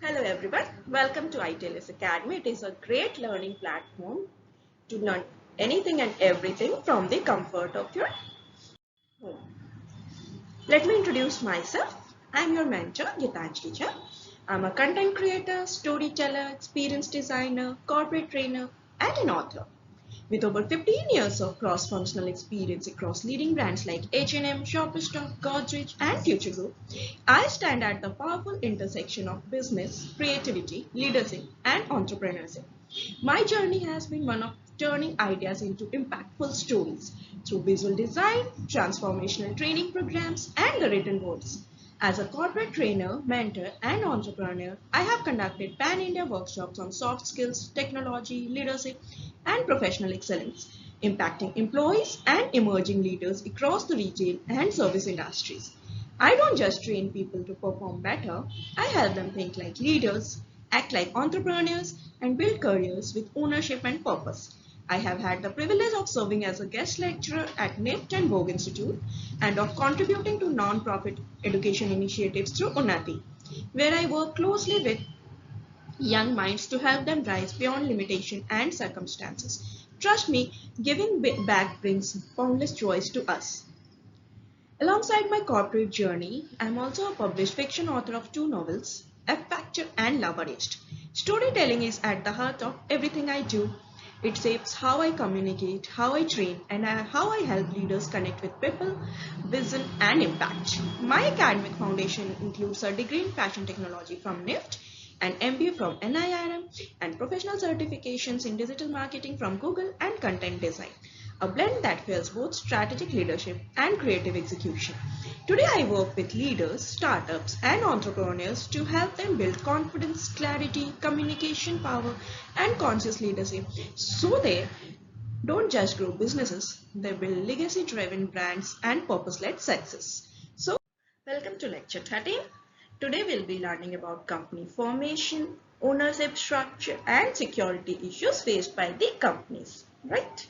Hello everyone, welcome to ITLS Academy. It is a great learning platform to learn anything and everything from the comfort of your home. Let me introduce myself. I am your mentor, Gitanjali Jha. I am a content creator, storyteller, experience designer, corporate trainer, and an author. With over 15 years of cross-functional experience across leading brands like H&M, Shoppers Stop, Godrej, and Future Group, I stand at the powerful intersection of business, creativity, leadership, and entrepreneurship. My journey has been one of turning ideas into impactful stories through visual design, transformational training programs, and the written words. As a corporate trainer, mentor, and entrepreneur, I have conducted pan India workshops on soft skills, technology, leadership, and professional excellence, impacting employees and emerging leaders across the retail and service industries. I don't just train people to perform better, I help them think like leaders, act like entrepreneurs, and build careers with ownership and purpose. I have had the privilege of serving as a guest lecturer at NIFT and Vogue Institute and of contributing to non-profit education initiatives through Unnati, where I work closely with young minds to help them rise beyond limitation and circumstances. Trust me, giving back brings boundless joys to us. Alongside my corporate journey, I am also a published fiction author of two novels, F Factor and Love Arranged. Storytelling is at the heart of everything I do. It shapes how I communicate, how I train, and how I help leaders connect with people, vision, and impact. My academic foundation includes a degree in fashion technology from NIFT, an MBA from NIRM, and professional certifications in digital marketing from Google and content design, a blend that fuels both strategic leadership and creative execution. Today, I work with leaders, startups, and entrepreneurs to help them build confidence, clarity, communication power, and conscious leadership so they don't just grow businesses, they build legacy driven brands and purpose led success. So, welcome to lecture 13. Today, we'll be learning about company formation, ownership structure, and security issues faced by the companies, right?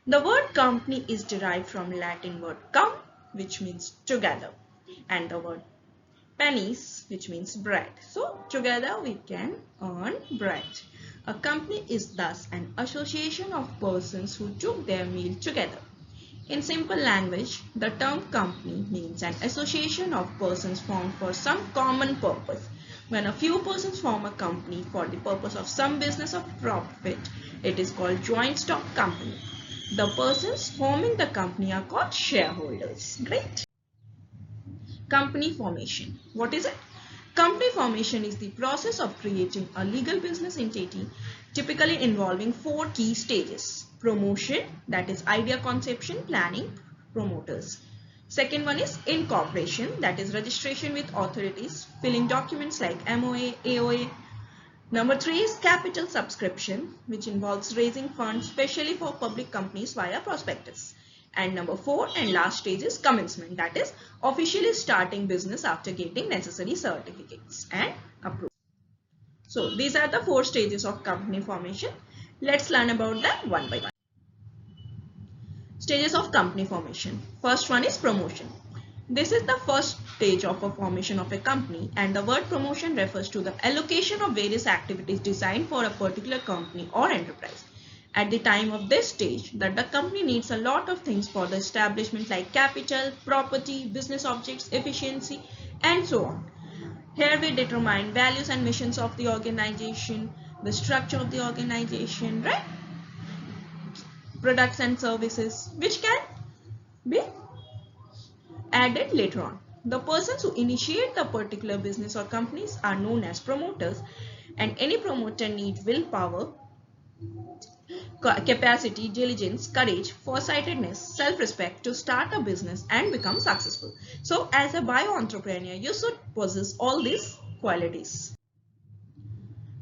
The word company is derived from Latin word cum, which means together, and the word pennies, which means bread. So together we can earn bread. A company is thus an association of persons who took their meal together. In simple language, the term company means an association of persons formed for some common purpose. When a few persons form a company for the purpose of some business or profit, it is called joint stock company. The persons forming the company are called shareholders. Great. Company formation. What is it? Company formation is the process of creating a legal business entity, typically involving four key stages. Promotion, that is idea conception, planning, promoters. Second one is incorporation, that is registration with authorities, filling documents like MOA, AOA. Number 3 is capital subscription, which involves raising funds, especially for public companies via prospectus. And number 4 and last stage is commencement, that is officially starting business after getting necessary certificates and approval. So these are the 4 stages of company formation. Let's learn about them one by one. Stages of company formation. First one is promotion. This is the first stage of a formation of a company, and the word promotion refers to the allocation of various activities designed for a particular company or enterprise. At the time of this stage, the company needs a lot of things for the establishment like capital, property, business objects, efficiency, and so on. Here we determine values and missions of the organization, the structure of the organization, right? Products and services which can be added later on. The persons who initiate the particular business or companies are known as promoters, and any promoter needs willpower, capacity, diligence, courage, foresightedness, self-respect to start a business and become successful. So as a bio-entrepreneur, you should possess all these qualities.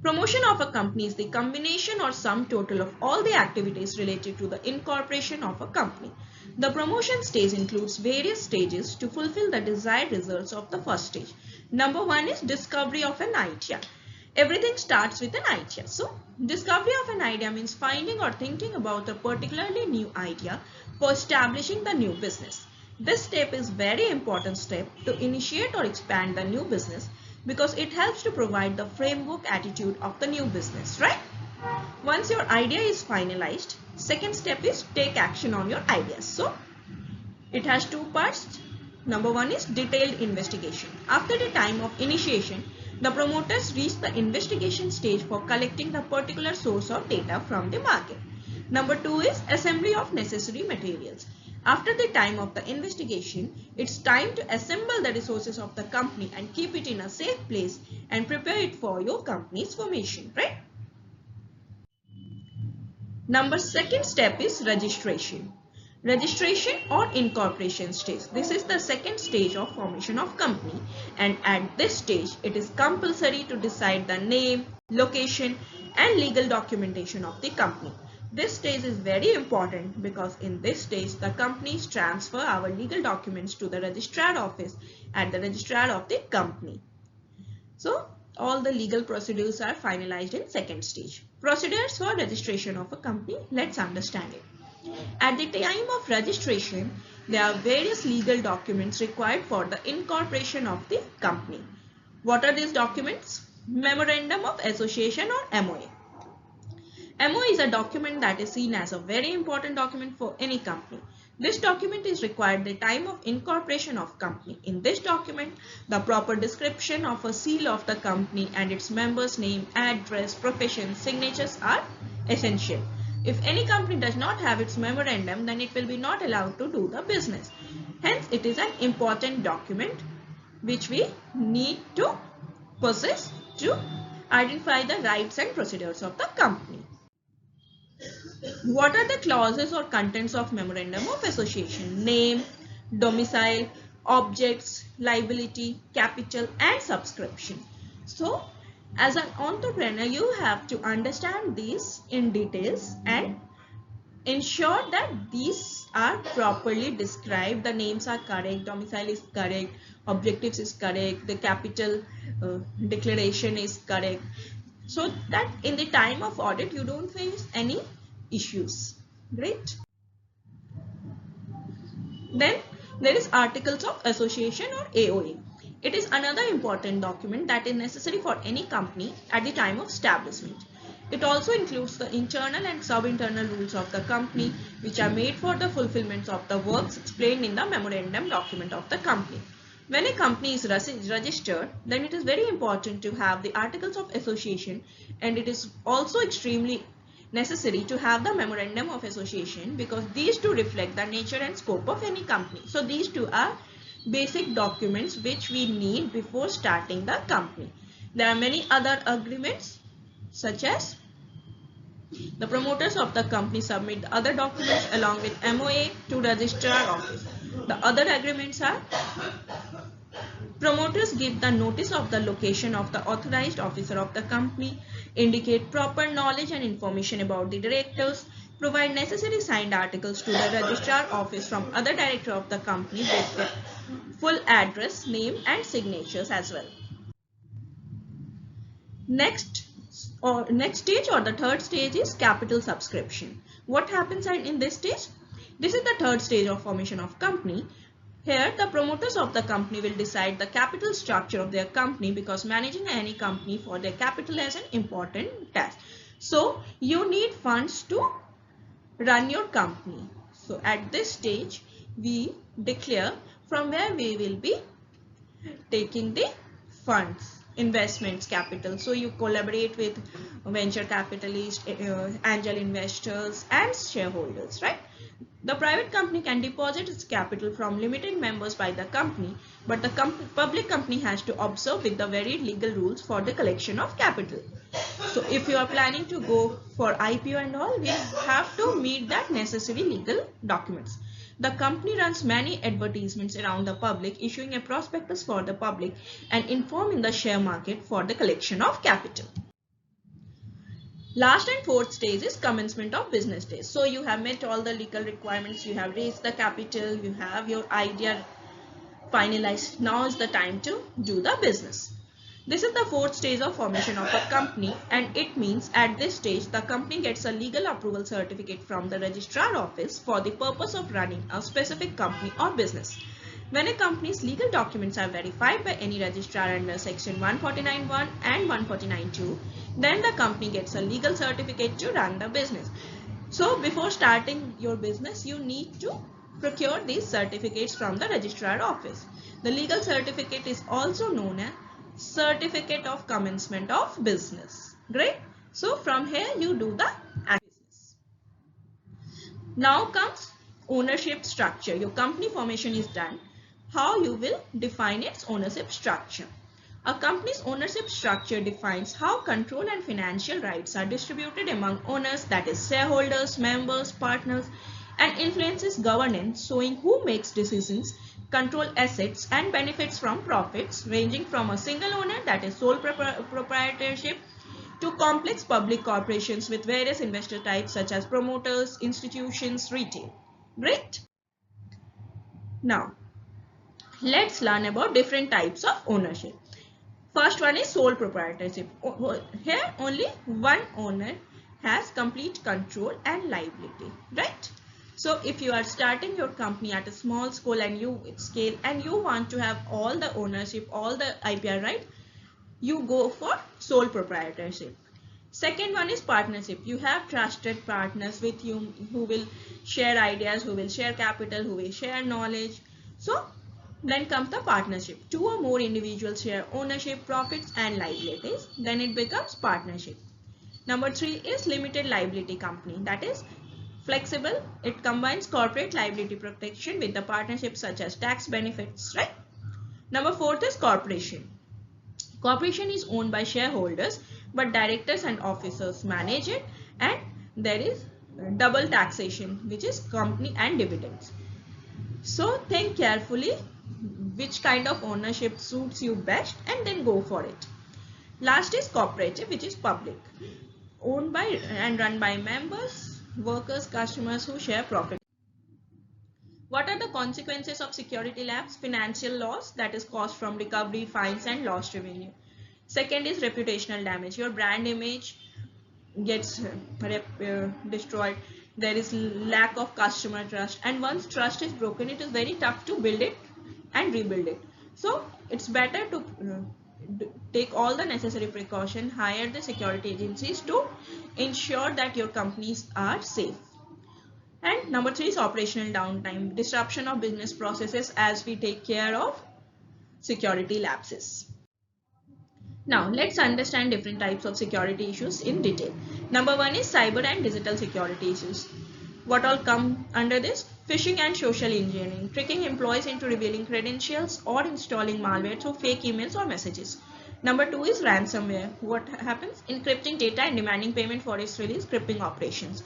Promotion of a company is the combination or sum total of all the activities related to the incorporation of a company. The promotion stage includes various stages to fulfill the desired results of the first stage. Number 1 is discovery of an idea. Everything starts with an idea. So, discovery of an idea means finding or thinking about a particularly new idea for establishing the new business. This step is very important step to initiate or expand the new business because it helps to provide the framework attitude of the new business, right? Once your idea is finalized, second step is take action on your ideas. So it has two parts. Number one is detailed investigation. After the time of initiation, the promoters reach the investigation stage for collecting the particular source of data from the market. Number two is assembly of necessary materials. After the time of the investigation, it's time to assemble the resources of the company and keep it in a safe place and prepare it for your company's formation, right? Number second step is registration. Registration or incorporation stage. This is the second stage of formation of company, and at this stage it is compulsory to decide the name, location and legal documentation of the company. This stage is very important because in this stage the companies transfer our legal documents to the registrar office at the registrar of the company. So all the legal procedures are finalized in second stage. Procedures for registration of a company, let's understand it. At the time of registration, there are various legal documents required for the incorporation of the company. What are these documents? Memorandum of Association or MOA. MOA is a document that is seen as a very important document for any company. This document is required at the time of incorporation of company. In this document, the proper description of a seal of the company and its members' name, address, profession, signatures are essential. If any company does not have its memorandum, then it will be not allowed to do the business. Hence, it is an important document which we need to possess to identify the rights and procedures of the company. What are the clauses or contents of Memorandum of Association? Name, domicile, objects, liability, capital and subscription. So, as an entrepreneur, you have to understand these in details and ensure that these are properly described. The names are correct, domicile is correct, objectives is correct, the capital declaration is correct, so that in the time of audit you don't face any issues. Great. Then there is Articles of Association or AOA. It is another important document that is necessary for any company at the time of establishment. It also includes the internal and sub-internal rules of the company which are made for the fulfillment of the works explained in the memorandum document of the company. When a company is registered, then it is very important to have the Articles of Association, and it is also extremely necessary to have the Memorandum of Association because these two reflect the nature and scope of any company. So these two are basic documents which we need before starting the company. There are many other agreements such as the promoters of the company submit the other documents along with MOA to registrar office. The other agreements are promoters give the notice of the location of the authorized officer of the company, indicate proper knowledge and information about the directors, provide necessary signed articles to the registrar office from other director of the company with the full address, name and signatures as well. Next stage or the third stage is capital subscription. What happens in this stage? This is the third stage of formation of company. Here the promoters of the company will decide the capital structure of their company because managing any company for their capital is an important task. So you need funds to run your company. So at this stage we declare from where we will be taking the funds, investments, capital. So you collaborate with venture capitalists, angel investors and shareholders, right? The private company can deposit its capital from limited members by the company, but the public company has to observe with the varied legal rules for the collection of capital. So if you are planning to go for IPO and all, we have to meet that necessary legal documents. The company runs many advertisements around the public, issuing a prospectus for the public and informing the share market for the collection of capital. Last and fourth stage is commencement of business days. So you have met all the legal requirements, you have raised the capital, you have your idea finalized. Now is the time to do the business. This is the fourth stage of formation of a company, and it means at this stage the company gets a legal approval certificate from the registrar office for the purpose of running a specific company or business. When a company's legal documents are verified by any registrar under section 149(1) and 149(2), then the company gets a legal certificate to run the business. So before starting your business, you need to procure these certificates from the registrar office. The legal certificate is also known as certificate of commencement of business. Great. So from here you do the business. Now comes ownership structure. Your company formation is done. How you will define its ownership structure. A company's ownership structure defines how control and financial rights are distributed among owners, that is shareholders, members, partners, and influences governance, showing who makes decisions, control assets and benefits from profits, ranging from a single owner, that is sole proprietorship, to complex public corporations with various investor types such as promoters, institutions, retail. Great. Now, let's learn about different types of ownership. First one is sole proprietorship. Here only one owner has complete control and liability, right? So if you are starting your company at a small scale and you want to have all the ownership, all the IPR right, you go for sole proprietorship. Second one is partnership. You have trusted partners with you who will share ideas, who will share capital, who will share knowledge. So then comes the partnership. Two or more individuals share ownership, profits and liabilities. Then it becomes partnership. Number 3 is limited liability company. That is flexible. It combines corporate liability protection with the partnership such as tax benefits, right? Number 4 is corporation. Corporation is owned by shareholders, but directors and officers manage it, and there is double taxation, which is company and dividends. So think carefully which kind of ownership suits you best and then go for it. Last is cooperative, which is public, owned by and run by members, workers, customers who share profit. What are the consequences of security lapse? Financial loss, that is cost from recovery, fines and lost revenue. Second is reputational damage. Your brand image gets destroyed. There is lack of customer trust, and once trust is broken, it is very tough to build it and rebuild it. So it's better to take all the necessary precaution, hire the security agencies to ensure that your companies are safe. And number 3 is operational downtime, disruption of business processes as we take care of security lapses. Now let's understand different types of security issues in detail. Number 1 is cyber and digital security issues. What all come under this? Phishing and social engineering, tricking employees into revealing credentials or installing malware through fake emails or messages. Number 2 is ransomware. What happens? Encrypting data and demanding payment for its release, crippling operations.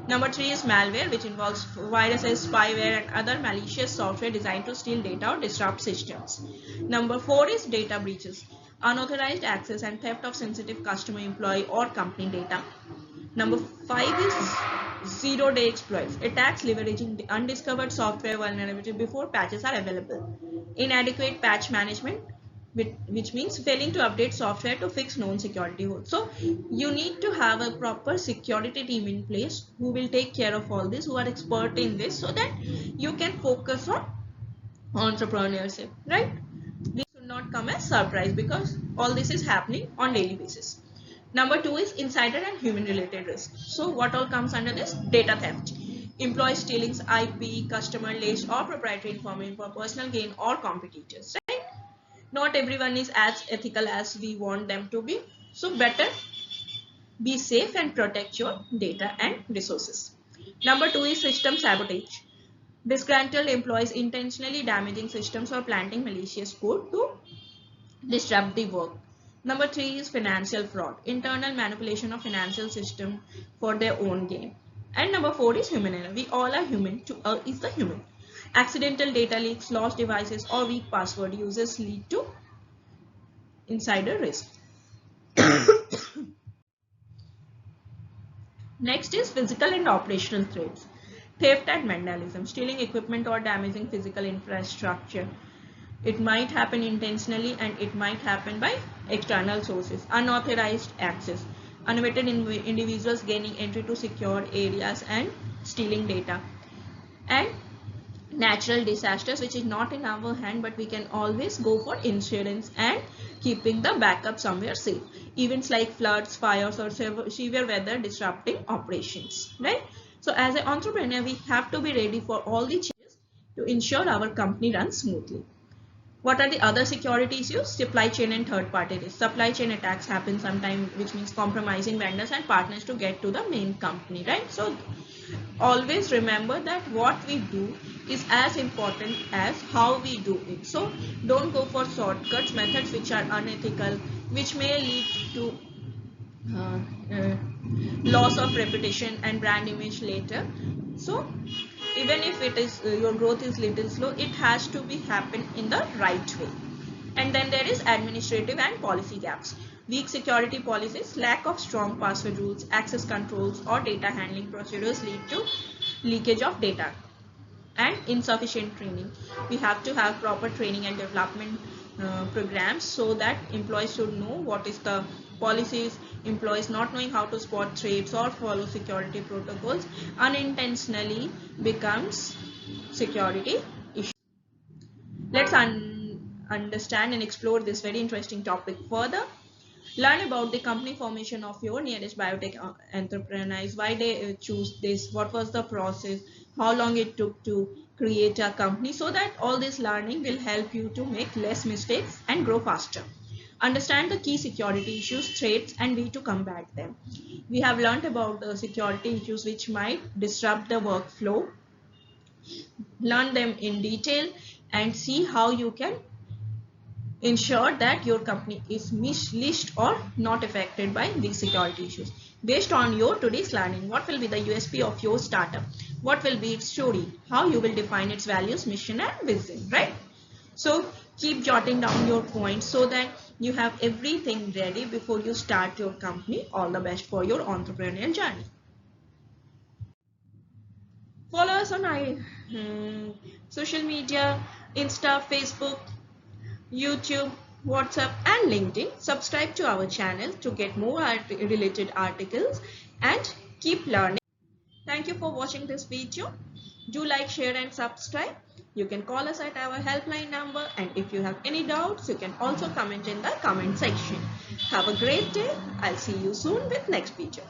Number 3 is malware, which involves viruses, spyware and other malicious software designed to steal data or disrupt systems. Number 4 is data breaches, unauthorized access and theft of sensitive customer, employee or company data. Number 5 is zero-day exploits, attacks leveraging the undiscovered software vulnerability before patches are available. Inadequate patch management, which means failing to update software to fix known security holes. So you need to have a proper security team in place who will take care of all this, who are expert in this, so that you can focus on entrepreneurship, right? This should not come as surprise because all this is happening on daily basis. Number 2 is insider and human related risk. So what all comes under this? Data theft, employee stealing IP, customer list or proprietary information for personal gain or competitors, right? Not everyone is as ethical as we want them to be. So better be safe and protect your data and resources. Number 2 is system sabotage, disgruntled employees intentionally damaging systems or planting malicious code to disrupt the work. Number 3 is financial fraud, internal manipulation of financial system for their own gain. And number 4 is human error. We all are human. To is the human. Accidental data leaks, lost devices or weak password uses lead to insider risk. Next is physical and operational threats. Theft and vandalism, stealing equipment or damaging physical infrastructure. It might happen intentionally and it might happen by external sources. Unauthorized access, uninvited individuals gaining entry to secure areas and stealing data. And natural disasters, which is not in our hand, but we can always go for insurance and keeping the backup somewhere safe. Events like floods, fires, or severe weather disrupting operations, right? So as an entrepreneur, we have to be ready for all the changes to ensure our company runs smoothly. What are the other security issues? Supply chain and third party risk. Supply chain attacks happen sometimes, which means compromising vendors and partners to get to the main company, right? So always remember that what we do is as important as how we do it. So don't go for shortcuts, methods which are unethical, which may lead to uh, uh, loss of reputation and brand image later. So even if it is your growth is little slow, it has to be happen in the right way. And then there is administrative and policy gaps. Weak security policies, lack of strong password rules, access controls, or data handling procedures lead to leakage of data. And insufficient training. We have to have proper training and development programs so that employees should know what is the policies. Employees not knowing how to spot threats or follow security protocols unintentionally becomes security issue. Let's understand and explore this very interesting topic further. Learn about the company formation of your nearest biotech entrepreneurs, why they choose this, what was the process, how long it took to create a company, so that all this learning will help you to make less mistakes and grow faster. Understand the key security issues, threats, and way to combat them. We have learned about the security issues which might disrupt the workflow. Learn them in detail and see how you can ensure that your company is least or not affected by these security issues. Based on your today's learning, what will be the USP of your startup? What will be its story? How you will define its values, mission, and vision, right? So keep jotting down your points so that you have everything ready before you start your company. All the best for your entrepreneurial journey. Follow us on social media, Insta, Facebook, YouTube, WhatsApp, and LinkedIn. Subscribe to our channel to get more related articles and keep learning. Thank you for watching this video. Do like, share, and subscribe. You can call us at our helpline number, and if you have any doubts, you can also comment in the comment section. Have a great day. I'll see you soon with next video.